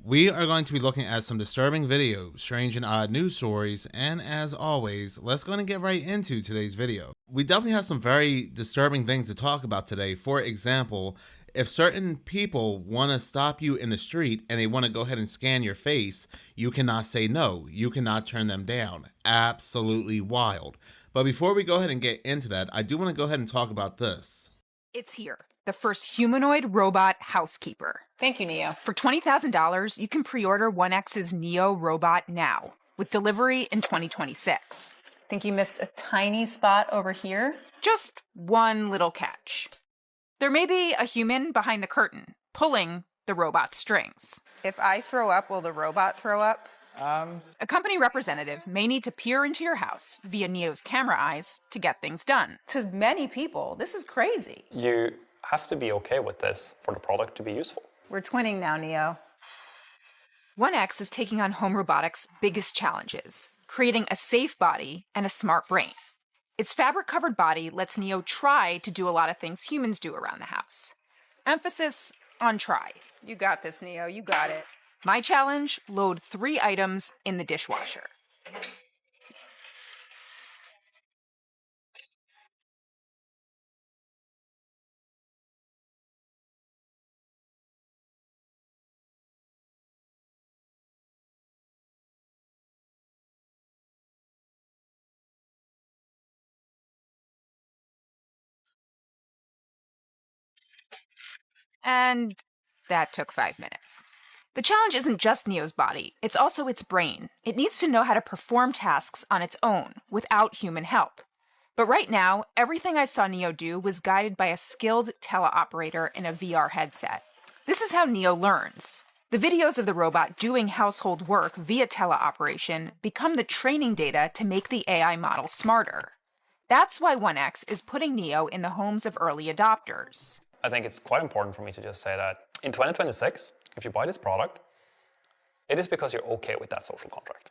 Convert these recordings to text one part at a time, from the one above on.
We are going to be looking at some disturbing videos, strange and odd news stories, and as always, let's go and get right into today's video. We definitely have some very disturbing things to talk about today. For example, if certain people want to stop you in the street and they want to go ahead and scan your face, you cannot say no. You cannot turn them down. Absolutely wild. But before we go ahead and get into that, I do want to go ahead and talk about this. It's here, the first humanoid robot housekeeper. Thank you, Neo. For $20,000, you can pre-order 1X's Neo robot now, with delivery in 2026. Think you missed a tiny spot over here? Just one little catch. There may be a human behind the curtain, pulling the robot's strings. If I throw up, will the robot throw up? A company representative may need to peer into your house via Neo's camera eyes to get things done. To many people, this is crazy. You have to be okay with this for the product to be useful. We're twinning now, Neo. 1X is taking on home robotics' biggest challenges, creating a safe body and a smart brain. Its fabric-covered body lets Neo try to do a lot of things humans do around the house. Emphasis on try. You got this, Neo. You got it. My challenge, load 3 items in the dishwasher. And that took 5 minutes. The challenge isn't just Neo's body, it's also its brain. It needs to know how to perform tasks on its own, without human help. But right now, everything I saw Neo do was guided by a skilled teleoperator in a VR headset. This is how Neo learns. The videos of the robot doing household work via teleoperation become the training data to make the AI model smarter. That's why 1X is putting Neo in the homes of early adopters. I think it's quite important for me to just say that in 2026, if you buy this product, it is because you're okay with that social contract.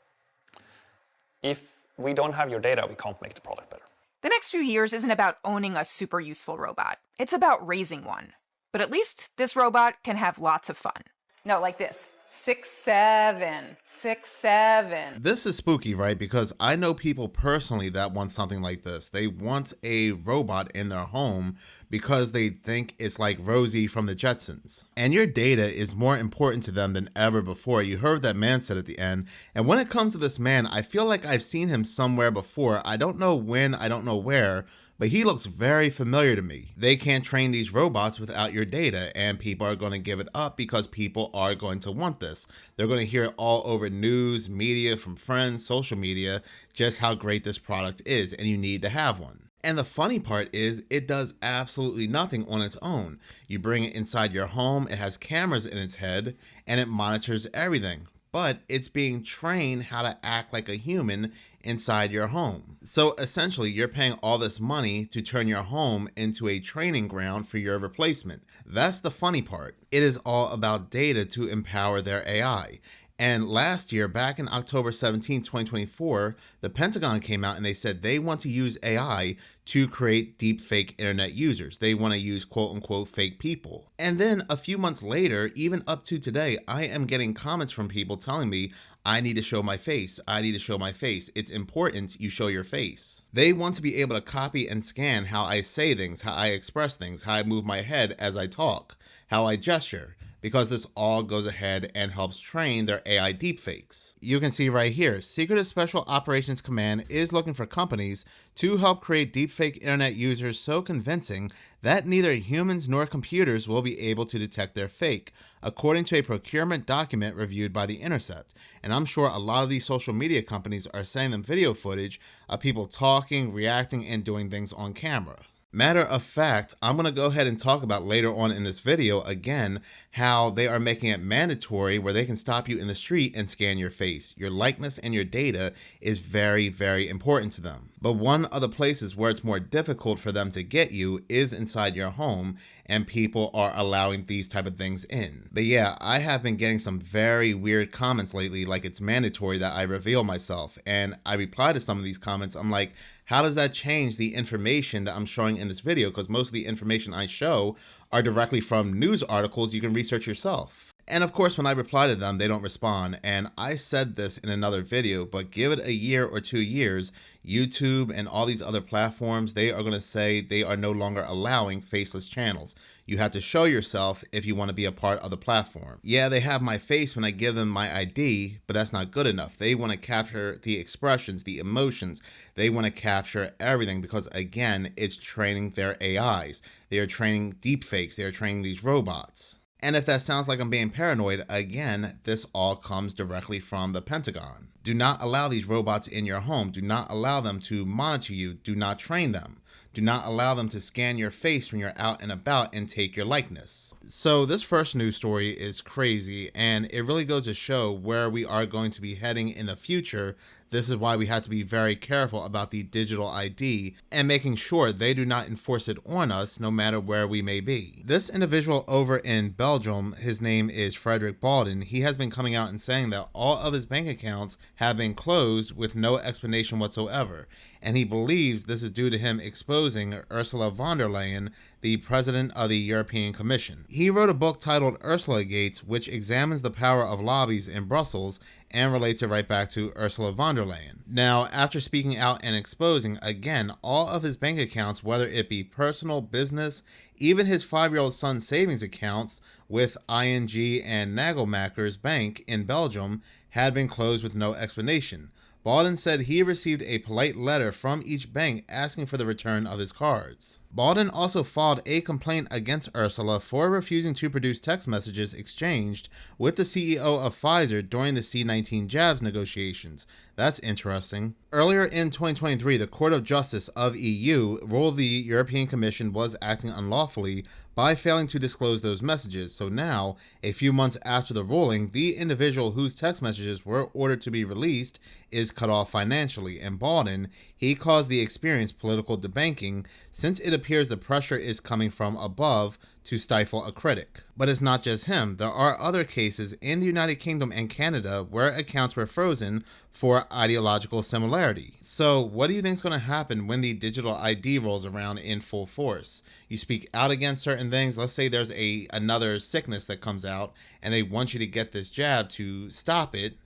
If we don't have your data, we can't make the product better. The next few years isn't about owning a super useful robot. It's about raising one. But at least this robot can have lots of fun. No, like this. 6, 7. 6, 7. This is spooky, right? Because I know people personally that want something like this. They want a robot in their home because they think it's like Rosie from the Jetsons. And your data is more important to them than ever before. You heard that man said at the end. And when it comes to this man, I feel like I've seen him somewhere before. I don't know when, I don't know where, but he looks very familiar to me. They can't train these robots without your data, and people are going to give it up because people are going to want this. They're going to hear it all over news, media, from friends, social media, just how great this product is, and you need to have one. And the funny part is it does absolutely nothing on its own. You bring it inside your home, it has cameras in its head, and it monitors everything. But it's being trained how to act like a human inside your home. So essentially, you're paying all this money to turn your home into a training ground for your replacement. That's the funny part. It is all about data to empower their AI. And last year, back in October 17, 2024, the Pentagon came out and they said they want to use AI to create deep fake internet users. They want to use quote unquote fake people. And then a few months later, even up to today, I am getting comments from people telling me, I need to show my face. I need to show my face. It's important you show your face. They want to be able to copy and scan how I say things, how I express things, how I move my head as I talk, how I gesture, because this all goes ahead and helps train their AI deepfakes. You can see right here, Secretive Special Operations Command is looking for companies to help create deepfake internet users so convincing that neither humans nor computers will be able to detect their fake, according to a procurement document reviewed by The Intercept. And I'm sure a lot of these social media companies are sending them video footage of people talking, reacting, and doing things on camera. Matter of fact, I'm going to go ahead and talk about later on in this video again how they are making it mandatory where they can stop you in the street and scan your face. Your likeness and your data is very, very important to them. But one of the places where it's more difficult for them to get you is inside your home, and people are allowing these type of things in. But yeah, I have been getting some very weird comments lately, like it's mandatory that I reveal myself. And I reply to some of these comments. I'm like, how does that change the information that I'm showing in this video? Because most of the information I show are directly from news articles you can research yourself. And of course, when I reply to them, they don't respond. And I said this in another video, but give it a year or 2 years, YouTube and all these other platforms, they are going to say they are no longer allowing faceless channels. You have to show yourself if you want to be a part of the platform. Yeah, they have my face when I give them my ID, but that's not good enough. They want to capture the expressions, the emotions. They want to capture everything because, again, it's training their AIs. They are training deepfakes. They are training these robots. And if that sounds like I'm being paranoid, again, this all comes directly from the Pentagon. Do not allow these robots in your home. Do not allow them to monitor you. Do not train them. Do not allow them to scan your face when you're out and about and take your likeness. So this first news story is crazy, and it really goes to show where we are going to be heading in the future. This is why we have to be very careful about the digital ID and making sure they do not enforce it on us no matter where we may be. This individual over in Belgium, his name is Frederick Balden. He has been coming out and saying that all of his bank accounts have been closed with no explanation whatsoever. And he believes this is due to him exposing Ursula von der Leyen, the president of the European Commission. He wrote a book titled Ursula Gates, which examines the power of lobbies in Brussels and relates it right back to Ursula von der Leyen. Now, after speaking out and exposing, again, all of his bank accounts, whether it be personal, business, even his 5-year-old son's savings accounts with ING and Nagelmaker's Bank in Belgium, had been closed with no explanation. Balden said he received a polite letter from each bank asking for the return of his cards. Balden also filed a complaint against Ursula for refusing to produce text messages exchanged with the CEO of Pfizer during the C-19 jabs negotiations. That's interesting. Earlier in 2023, the Court of Justice of EU ruled the European Commission was acting unlawfully by failing to disclose those messages. So now, a few months after the ruling, the individual whose text messages were ordered to be released is cut off financially. And Balden, he caused the experience political debanking since it appears the pressure is coming from above to stifle a critic. But it's not just him. There are other cases in the United Kingdom and Canada where accounts were frozen for ideological similarity. So what do you think is going to happen when the digital ID rolls around in full force? You speak out against certain things. Let's say there's another sickness that comes out and they want you to get this jab to stop it,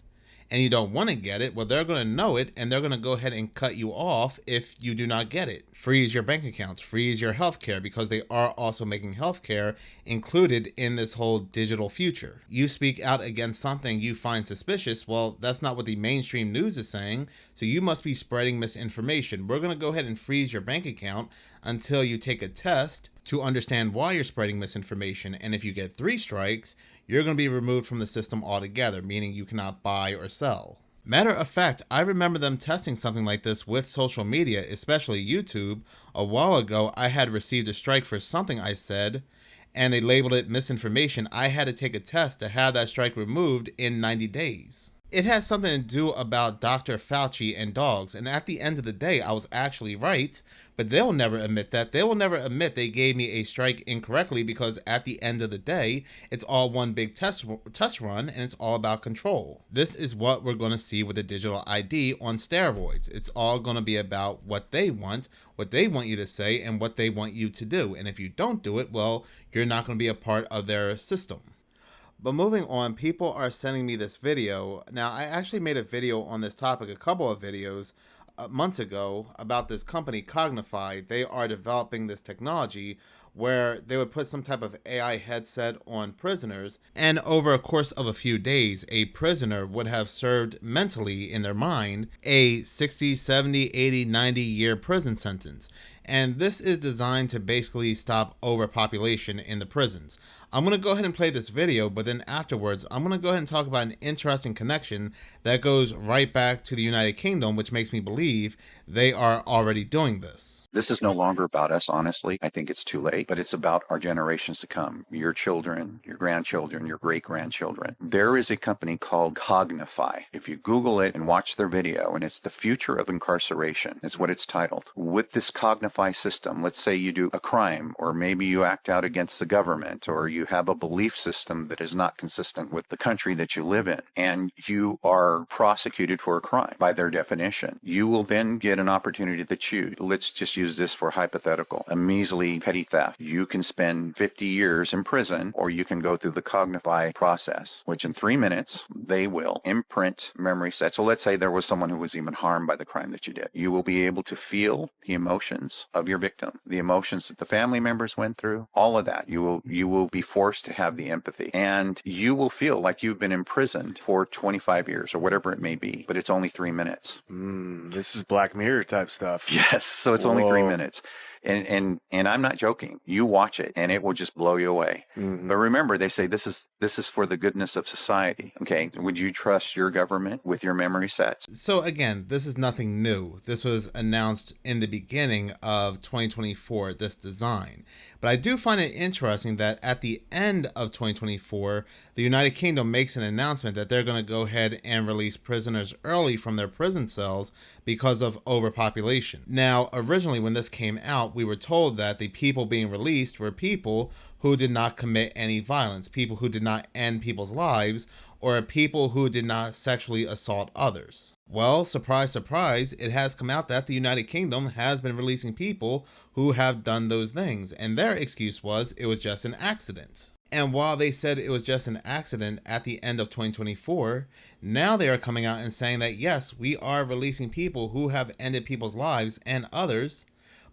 and you don't want to get it. Well, they're going to know it, and they're going to go ahead and cut you off if you do not get it. Freeze your bank accounts, freeze your healthcare, because they are also making healthcare included in this whole digital future. You speak out against something you find suspicious. Well, that's not what the mainstream news is saying, so you must be spreading misinformation. We're going to go ahead and freeze your bank account until you take a test to understand why you're spreading misinformation. And if you get 3 strikes, you're going to be removed from the system altogether, meaning you cannot buy or sell. Matter of fact, I remember them testing something like this with social media, especially YouTube. A while ago, I had received a strike for something I said, and they labeled it misinformation. I had to take a test to have that strike removed in 90 days. It has something to do about Dr. Fauci and dogs, and at the end of the day, I was actually right, but they'll never admit that. They will never admit they gave me a strike incorrectly, because at the end of the day, it's all one big test run, and it's all about control. This is what we're going to see with the digital ID on steroids. It's all going to be about what they want you to say, and what they want you to do. And if you don't do it, well, you're not going to be a part of their system. But moving on, people are sending me this video. Now, I actually made a video on this topic, a couple of videos months ago, about this company, Cognify. They are developing this technology where they would put some type of AI headset on prisoners, and over a course of a few days, a prisoner would have served mentally in their mind a 60, 70, 80, 90-year prison sentence. And this is designed to basically stop overpopulation in the prisons. I'm going to go ahead and play this video, but then afterwards, I'm going to go ahead and talk about an interesting connection that goes right back to the United Kingdom, which makes me believe they are already doing this. This is no longer about us, honestly. I think it's too late, but it's about our generations to come. Your children, your grandchildren, your great-grandchildren. There is a company called Cognify. If you Google it and watch their video, and it's the future of incarceration, is what it's titled. With this Cognify Cognify system, let's say you do a crime, or maybe you act out against the government, or you have a belief system that is not consistent with the country that you live in, and you are prosecuted for a crime by their definition, you will then get an opportunity to choose. Let's just use this for hypothetical. A measly petty theft. You can spend 50 years in prison, or you can go through the Cognify process, which in 3 minutes, they will imprint memory sets. So let's say there was someone who was even harmed by the crime that you did. You will be able to feel the emotions of your victim, the emotions that the family members went through, all of that. You will be forced to have the empathy, and you will feel like you've been imprisoned for 25 years or whatever it may be, but it's only 3 minutes. This is Black Mirror type stuff. Yes, so it's only 3 minutes. And I'm not joking. You watch it and it will just blow you away. But remember, they say this is for the goodness of society. Okay, would you trust your government with your memory sets? So again, this is nothing new. This was announced in the beginning of 2024, this design. But I do find it interesting that at the end of 2024, the United Kingdom makes an announcement that they're going to go ahead and release prisoners early from their prison cells because of overpopulation. Now, originally when this came out, we were told that the people being released were people who did not commit any violence, people who did not end people's lives, or people who did not sexually assault others. Well, surprise, surprise, it has come out that the United Kingdom has been releasing people who have done those things, and their excuse was it was just an accident. And while they said it was just an accident at the end of 2024, now they are coming out and saying that yes, we are releasing people who have ended people's lives and others,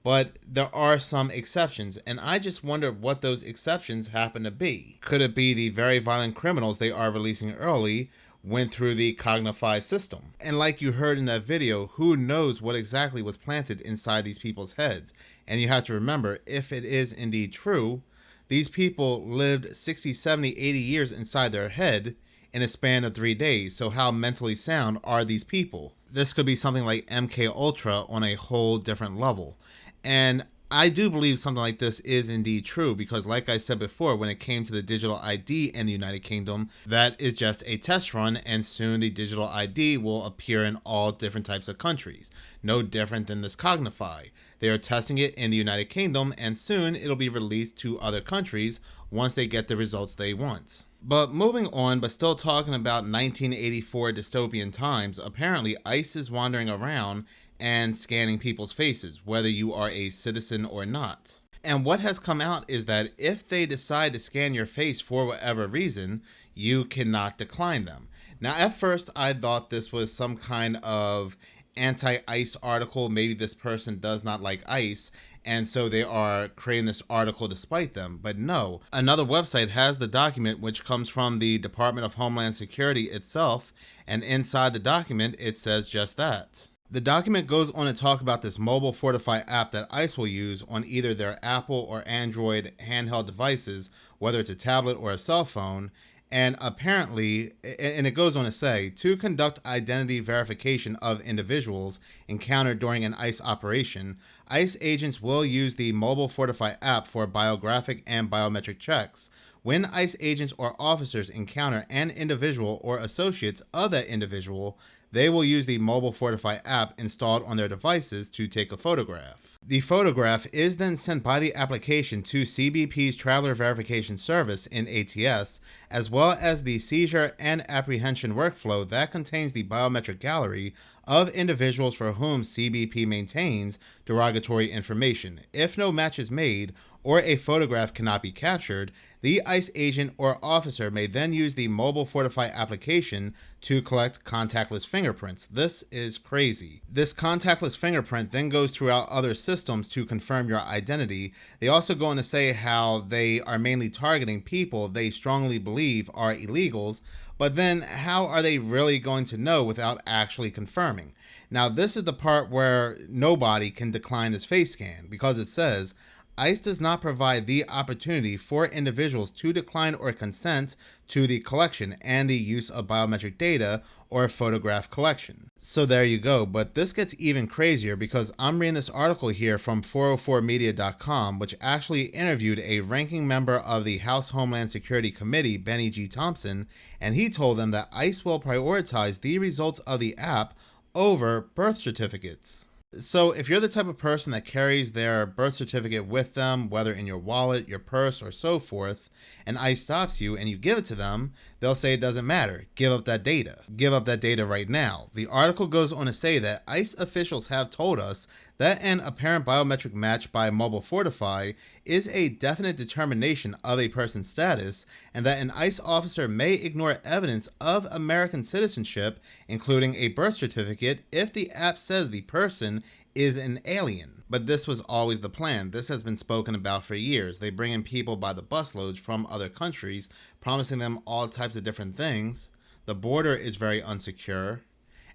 but there are some exceptions, and I just wonder what those exceptions happen to be. Could it be the very violent criminals they are releasing early went through the Cognify system? And like you heard in that video, who knows what exactly was planted inside these people's heads? And you have to remember, if it is indeed true, these people lived 60, 70, 80 years inside their head in a span of 3 days. So how mentally sound are these people? This could be something like MK Ultra on a whole different level. And I do believe something like this is indeed true because, like I said before, when it came to the digital ID in the United Kingdom, that is just a test run, and soon the digital ID will appear in all different types of countries. No different than this Cognify. They are testing it in the United Kingdom, and soon it'll be released to other countries once they get the results they want. But moving on, but still talking about 1984 dystopian times, apparently ICE is wandering around and scanning people's faces, whether you are a citizen or not. And what has come out is that if they decide to scan your face for whatever reason, you cannot decline them. Now, at first, I thought this was some kind of anti-ICE article. Maybe this person does not like ICE, and so they are creating this article despite them. But no, another website has the document, which comes from the Department of Homeland Security itself, and inside the document, it says just that. The document goes on to talk about this mobile Fortify app that ICE will use on either their Apple or Android handheld devices, whether it's a tablet or a cell phone, and apparently, and it goes on to say, to conduct identity verification of individuals encountered during an ICE operation, ICE agents will use the mobile Fortify app for biographic and biometric checks. When ICE agents or officers encounter an individual or associates of that individual, they will use the mobile Fortify app installed on their devices to take a photograph. The photograph is then sent by the application to CBP's Traveler Verification Service in ATS, as well as the seizure and apprehension workflow that contains the biometric gallery of individuals for whom CBP maintains derogatory information. If no match is made, or a photograph cannot be captured, the ICE agent or officer may then use the mobile Fortify application to collect contactless fingerprints. This is crazy. This contactless fingerprint then goes throughout other systems to confirm your identity. They also go on to say how they are mainly targeting people they strongly believe are illegals, but then how are they really going to know without actually confirming? Now, this is the part where nobody can decline this face scan because it says, ICE does not provide the opportunity for individuals to decline or consent to the collection and the use of biometric data or photograph collection. So there you go, but this gets even crazier because I'm reading this article here from 404media.com, which actually interviewed a ranking member of the House Homeland Security Committee, Benny G. Thompson, and he told them that ICE will prioritize the results of the app over birth certificates. So if you're the type of person that carries their birth certificate with them, whether in your wallet, your purse, or so forth, and ICE stops you and you give it to them, they'll say it doesn't matter. Give up that data. Give up that data right now. The article goes on to say that ICE officials have told us that an apparent biometric match by Mobile Fortify is a definite determination of a person's status, and that an ICE officer may ignore evidence of American citizenship, including a birth certificate, if the app says the person is an alien. But this was always the plan. This has been spoken about for years. They bring in people by the busloads from other countries, promising them all types of different things. The border is very unsecure.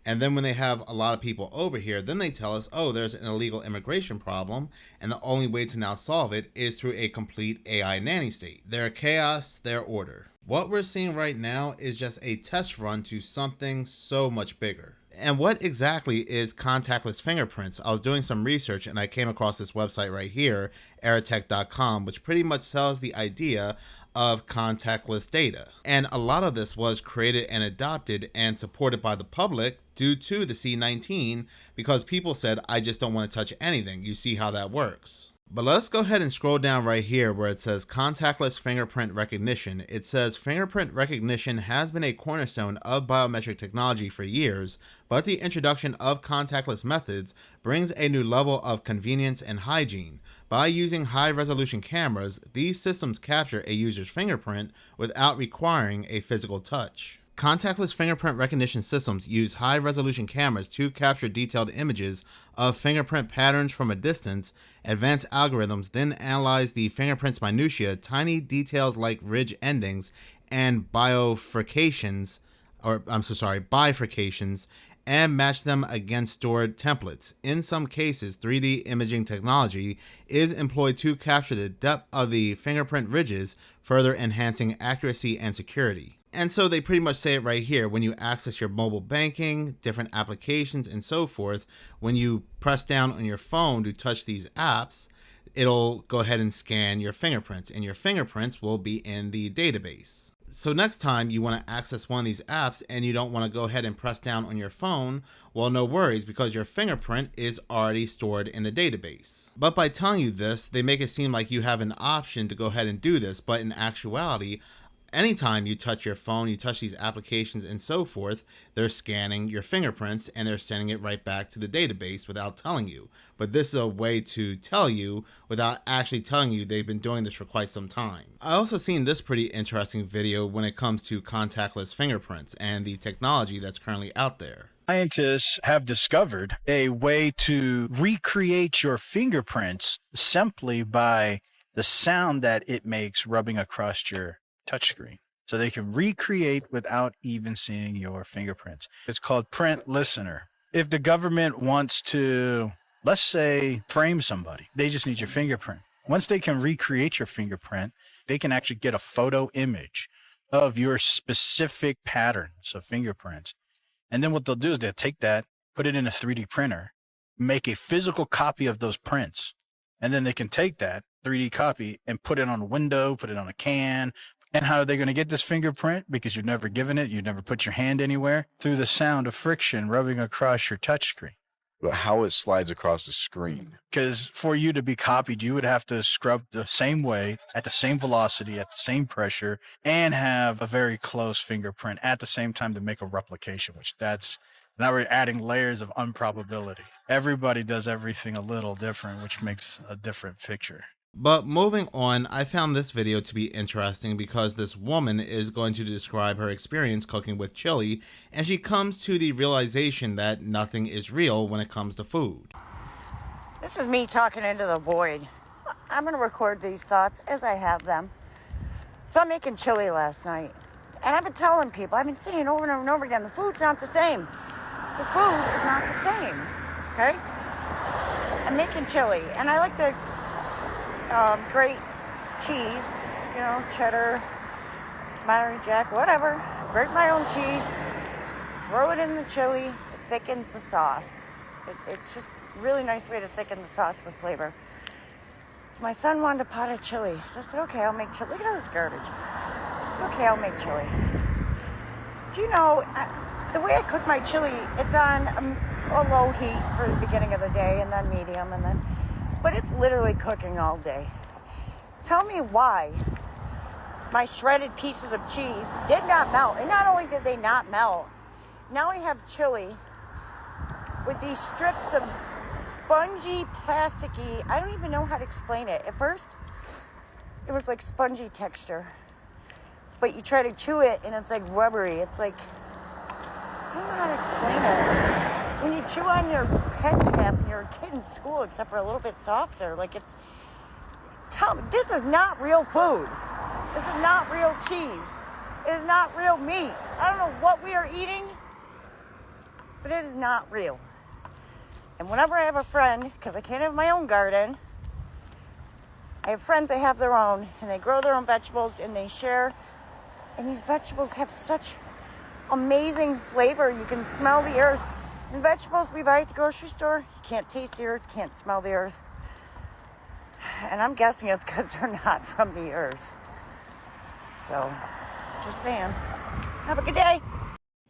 And then when they have a lot of people over here, then they tell us, oh, there's an illegal immigration problem, and the only way to now solve it is through a complete AI nanny state. Their chaos, their order. What we're seeing right now is just a test run to something so much bigger. And what exactly is contactless fingerprints? I was doing some research and I came across this website right here, eratech.com, which pretty much sells the idea of contactless data. And a lot of this was created and adopted and supported by the public due to the C-19 because people said, I just don't want to touch anything. You see how that works. But let's go ahead and scroll down right here where it says contactless fingerprint recognition. It says fingerprint recognition has been a cornerstone of biometric technology for years, but the introduction of contactless methods brings a new level of convenience and hygiene. By using high-resolution cameras, these systems capture a user's fingerprint without requiring a physical touch. Contactless fingerprint recognition systems use high-resolution cameras to capture detailed images of fingerprint patterns from a distance. Advanced algorithms then analyze the fingerprint's minutiae, tiny details like ridge endings and bifurcations, and match them against stored templates. In some cases, 3D imaging technology is employed to capture the depth of the fingerprint ridges, further enhancing accuracy and security. And so they pretty much say it right here. When you access your mobile banking, different applications, and so forth, when you press down on your phone to touch these apps, it'll go ahead and scan your fingerprints, and your fingerprints will be in the database. So next time you want to access one of these apps and you don't want to go ahead and press down on your phone, well, no worries, because your fingerprint is already stored in the database. But by telling you this, they make it seem like you have an option to go ahead and do this, but in actuality, anytime you touch your phone, you touch these applications and so forth, they're scanning your fingerprints and they're sending it right back to the database without telling you. But this is a way to tell you without actually telling you they've been doing this for quite some time. I also seen this pretty interesting video when it comes to contactless fingerprints and the technology that's currently out there. Scientists have discovered a way to recreate your fingerprints simply by the sound that it makes rubbing across your touchscreen. So they can recreate without even seeing your fingerprints. It's called Print Listener. If the government wants to, let's say, frame somebody, they just need your fingerprint. Once they can recreate your fingerprint, they can actually get a photo image of your specific patterns of fingerprints. And then what they'll do is they'll take that, put it in a 3D printer, make a physical copy of those prints. And then they can take that 3D copy and put it on a window, put it on a can. And how are they going to get this fingerprint? Because you've never given it, you've never put your hand anywhere, through the sound of friction rubbing across your touchscreen. But how it slides across the screen? Because for you to be copied, you would have to scrub the same way, at the same velocity, at the same pressure, and have a very close fingerprint at the same time to make a replication, which now we're adding layers of improbability. Everybody does everything a little different, which makes a different picture. But moving on, I found this video to be interesting because this woman is going to describe her experience cooking with chili, and she comes to the realization that nothing is real when it comes to food. This is me talking into the void. I'm going to record these thoughts as I have them. So I'm making chili last night, and I've been telling people, I've been saying over and over and over again, the food's not the same. The food is not the same, okay? I'm making chili, and I like to grate cheese, cheddar, Monterey Jack, whatever. Grate my own cheese, throw it in the chili, it thickens the sauce. It's just a really nice way to thicken the sauce with flavor. So my son wanted a pot of chili, so I said, okay, I'll make chili. Look at all this garbage. I said, okay, I'll make chili. Do you know, The way I cook my chili, it's on a low heat for the beginning of the day, and then medium, but it's literally cooking all day. Tell me why my shredded pieces of cheese did not melt. And not only did they not melt, now we have chili with these strips of spongy, plasticky, I don't even know how to explain it. At first, it was like spongy texture. But you try to chew it and it's like rubbery. It's like, I don't know how to explain it. When you chew on your pen cap and you're a kid in school, except for a little bit softer, like it's, tell me, this is not real food. This is not real cheese. It is not real meat. I don't know what we are eating, but it is not real. And whenever I have a friend, because I can't have my own garden, I have friends that have their own, and they grow their own vegetables, and they share. And these vegetables have such amazing flavor. You can smell the earth. And vegetables we buy at the grocery store, you can't taste the earth, can't smell the earth. And I'm guessing it's because they're not from the earth. So, just saying. Have a good day.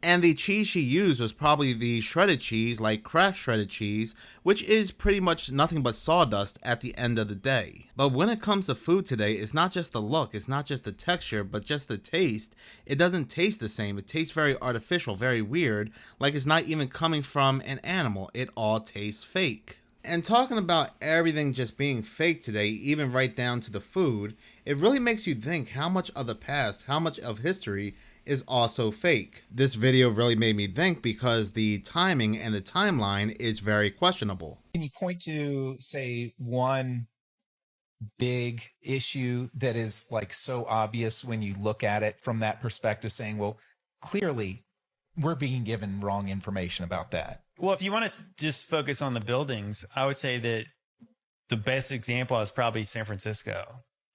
And the cheese she used was probably the shredded cheese, like Kraft shredded cheese, which is pretty much nothing but sawdust at the end of the day. But when it comes to food today, it's not just the look, it's not just the texture, but just the taste. It doesn't taste the same. It tastes very artificial, very weird, like it's not even coming from an animal. It all tastes fake. And talking about everything just being fake today, even right down to the food, it really makes you think how much of the past, how much of history is also fake. This video really made me think because the timing and the timeline is very questionable. Can you point to, say, one big issue that is like so obvious when you look at it from that perspective, saying, well, clearly we're being given wrong information about that? Well, if you want to just focus on the buildings, I would say that the best example is probably San Francisco.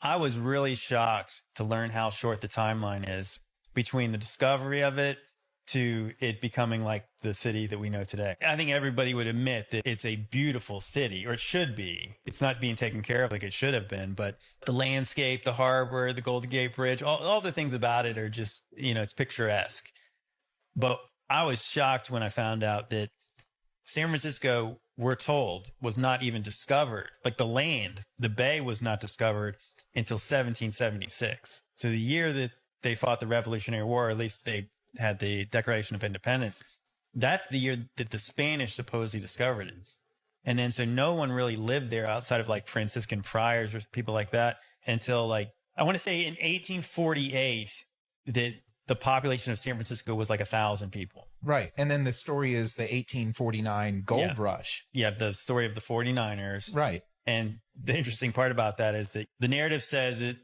I was really shocked to learn how short the timeline is between the discovery of it to it becoming like the city that we know today. I think everybody would admit that it's a beautiful city, or it should be. It's not being taken care of like it should have been, but the landscape, the harbor, the Golden Gate Bridge, all the things about it are just, it's picturesque. But I was shocked when I found out that San Francisco, we're told, was not even discovered. Like the land, the bay was not discovered until 1776. So the year that they fought the Revolutionary War, or at least they had the Declaration of Independence, that's the year that the Spanish supposedly discovered it. And then so no one really lived there outside of like Franciscan friars or people like that until like, I want to say in 1848 that the population of San Francisco was like 1,000 people. Right. And then the story is the 1849 gold rush. Yeah, the story of the 49ers. Right. And the interesting part about that is that the narrative says that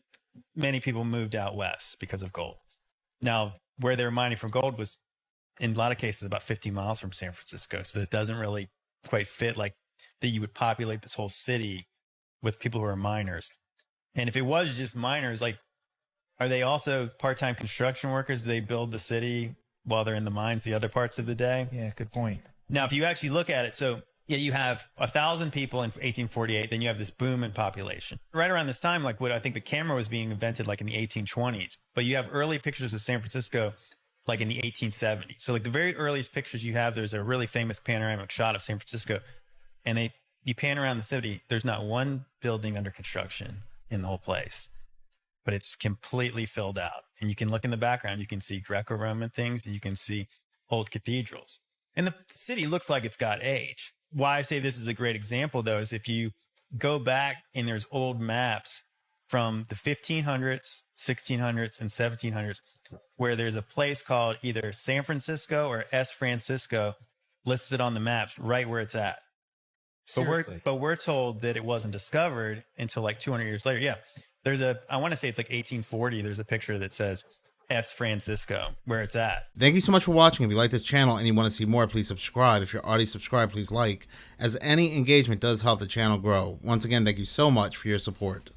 many people moved out west because of gold. Now, where they were mining for gold was, in a lot of cases, about 50 miles from San Francisco. So it doesn't really quite fit like that you would populate this whole city with people who are miners. And if it was just miners, like, are they also part-time construction workers? Do they build the city while they're in the mines the other parts of the day? Yeah, good point. Now, if you actually look at it, so yeah, you have 1,000 people in 1848, then you have this boom in population. Right around this time, like what I think the camera was being invented like in the 1820s, but you have early pictures of San Francisco like in the 1870s. So like the very earliest pictures you have, there's a really famous panoramic shot of San Francisco, and you pan around the city, there's not one building under construction in the whole place, but it's completely filled out. And you can look in the background, you can see Greco-Roman things, you can see old cathedrals. And the city looks like it's got age. Why I say this is a great example, though, is if you go back and there's old maps from the 1500s, 1600s, and 1700s, where there's a place called either San Francisco or S. Francisco listed on the maps right where it's at. But we're told that it wasn't discovered until like 200 years later. Yeah. I want to say it's like 1840. There's a picture that says S. Francisco, where it's at. Thank you so much for watching. If you like this channel and you want to see more, please subscribe. If you're already subscribed, please like, as any engagement does help the channel grow. Once again, thank you so much for your support.